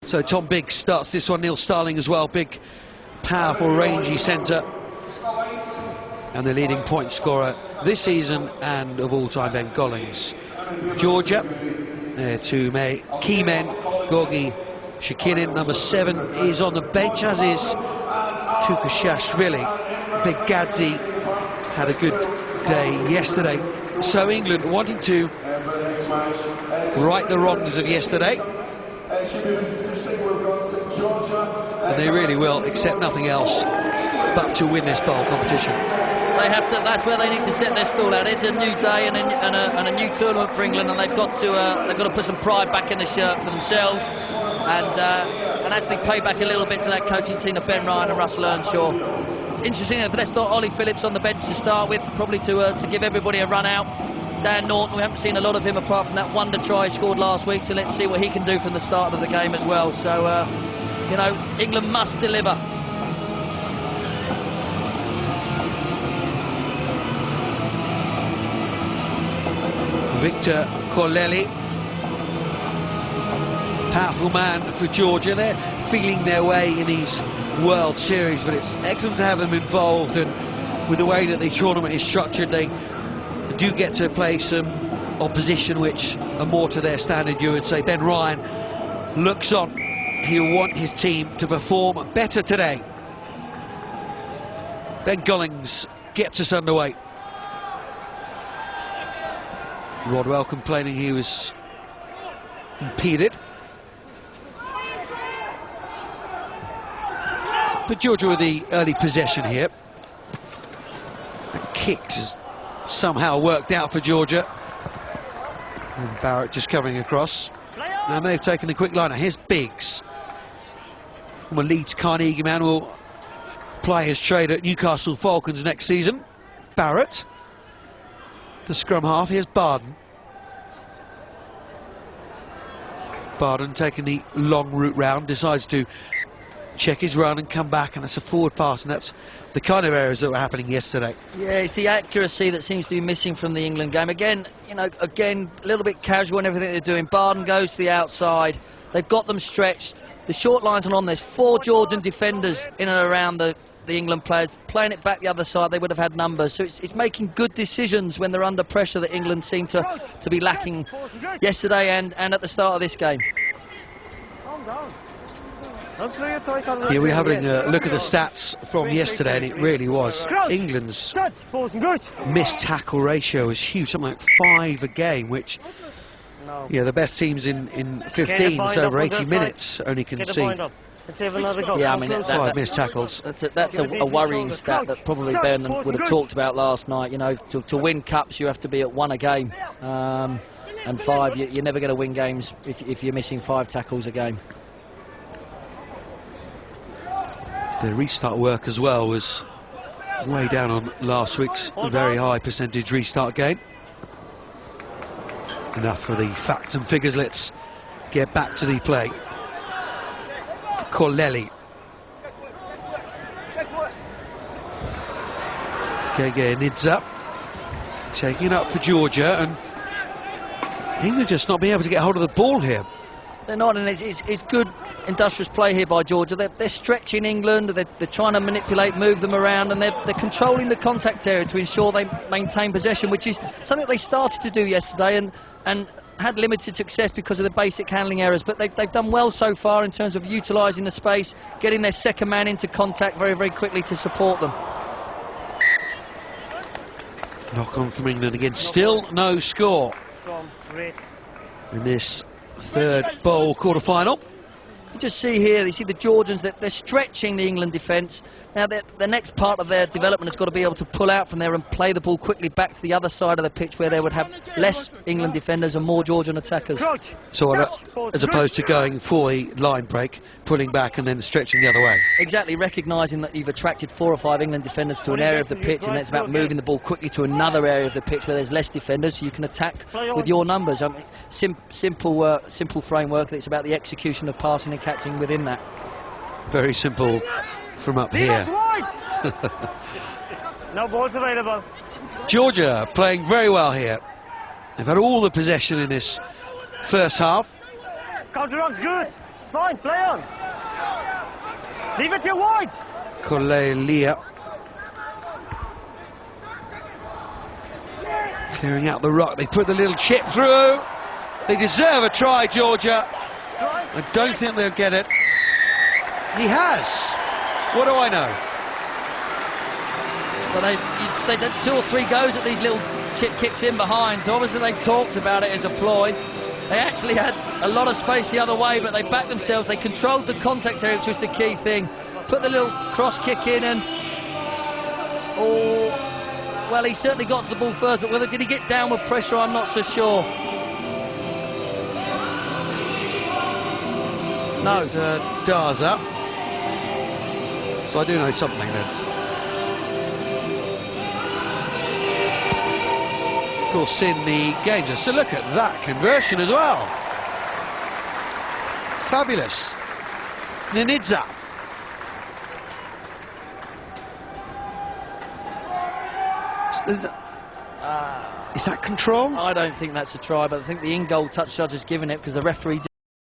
So Tom Biggs starts this one. Neil Starling as well. Big, powerful, rangy centre. And the leading point scorer this season and of all time, Ben Gollings. Georgia, their two key men. Gorgi Shakinin, number 7, is on the bench, as is Tukashashvili. Big Gadzi had a good day yesterday. So England wanting to right the wrongs of yesterday. And they really will accept nothing else but to win this bowl competition. They have to. That's where they need to set their stall out. It's a new day and a new tournament for England, and they've got to put some pride back in the shirt for themselves, and actually pay back a little bit to that coaching team of Ben Ryan and Russell Earnshaw. Interesting that let's start Ollie Phillips on the bench to start with, probably to give everybody a run out. Dan Norton, we haven't seen a lot of him apart from that wonder try he scored last week, so let's see what he can do from the start of the game as well. So, you know, England must deliver. Victor Corlelli, powerful man for Georgia. They're feeling their way in these World Series, but it's excellent to have them involved, and with the way that the tournament is structured, they do get to play some opposition which are more to their standard, you would say. Ben Ryan looks on. He'll want his team to perform better today. Ben Gollings gets us underway. Rodwell complaining he was impeded. But Georgia with the early possession here. The kick has somehow worked out for Georgia. And Barrett just coming across. And they've taken a quick liner. Here's Biggs. Well, Leeds Carnegie man will play his trade at Newcastle Falcons next season. Barrett. The scrum half, here's Barden. Barden taking the long route round, decides to check his run and come back, and that's a forward pass, and that's the kind of errors that were happening yesterday. Yeah, it's the accuracy that seems to be missing from the England game. Again, you know, a little bit casual in everything they're doing. Barden goes to the outside. They've got them stretched. The short lines are on. There's 4 Georgian defenders in and around the England players. Playing it back the other side, they would have had numbers. So it's making good decisions when they're under pressure that England seem to be lacking yesterday and at the start of this game. Here we're having a look at the stats from yesterday, and it really was. England's missed tackle ratio is huge, something like 5 a game, which, yeah, the best teams in 15, so over 80 minutes, only concede. Yeah, I mean, 5 missed tackles. That's a worrying stat that probably Ben would have talked about last night. You know, to win cups, you have to be at 1 a game, and 5, you're never going to win games if you're missing 5 tackles a game. The restart work as well was way down on last week's very high percentage restart game. Enough for the facts and figures. Let's get back to the play. Corlelli. Gege Nidza taking it up for Georgia, and England just not being able to get hold of the ball here. They're not, and it's good industrious play here by Georgia. They're stretching England, they're trying to manipulate, move them around, and they're controlling the contact area to ensure they maintain possession, which is something they started to do yesterday and had limited success because of the basic handling errors. But they've done well so far in terms of utilising the space, getting their second man into contact very, very quickly to support them. Knock on from England again, still no score in this third bowl quarter-final. You just see here, you see the Georgians, that they're stretching the England defence. Now the next part of their development has got to be able to pull out from there and play the ball quickly back to the other side of the pitch where they would have less England defenders and more Georgian attackers. So as opposed to going for the line break, pulling back and then stretching the other way. Exactly, recognising that you've attracted 4 or 5 England defenders to an area of the pitch, and it's about moving the ball quickly to another area of the pitch where there's less defenders, so you can attack with your numbers. I mean, simple framework. It's about the execution of passing and catching within that. Very simple from up here. No balls available. Georgia playing very well here. They've had all the possession in this first half. Counter ruck's good. It's fine, play on. Leave it to wide. Kolelia. Clearing out the rock. They put the little chip through. They deserve a try, Georgia. I don't think they'll get it. He has. What do I know? Well, they did 2 or 3 goes at these little chip kicks in behind, so obviously they talked about it as a ploy. They actually had a lot of space the other way, but they backed themselves. They controlled the contact area, which was the key thing. Put the little cross kick in and... Oh, well, he certainly got to the ball first, but whether did he get downward pressure, I'm not so sure. No. It's Daza. So I do know something then. Of course, in the game, just to look at that conversion as well. Fabulous. Ninidza. Is that control? I don't think that's a try, but I think the in-goal touch judge has given it because the referee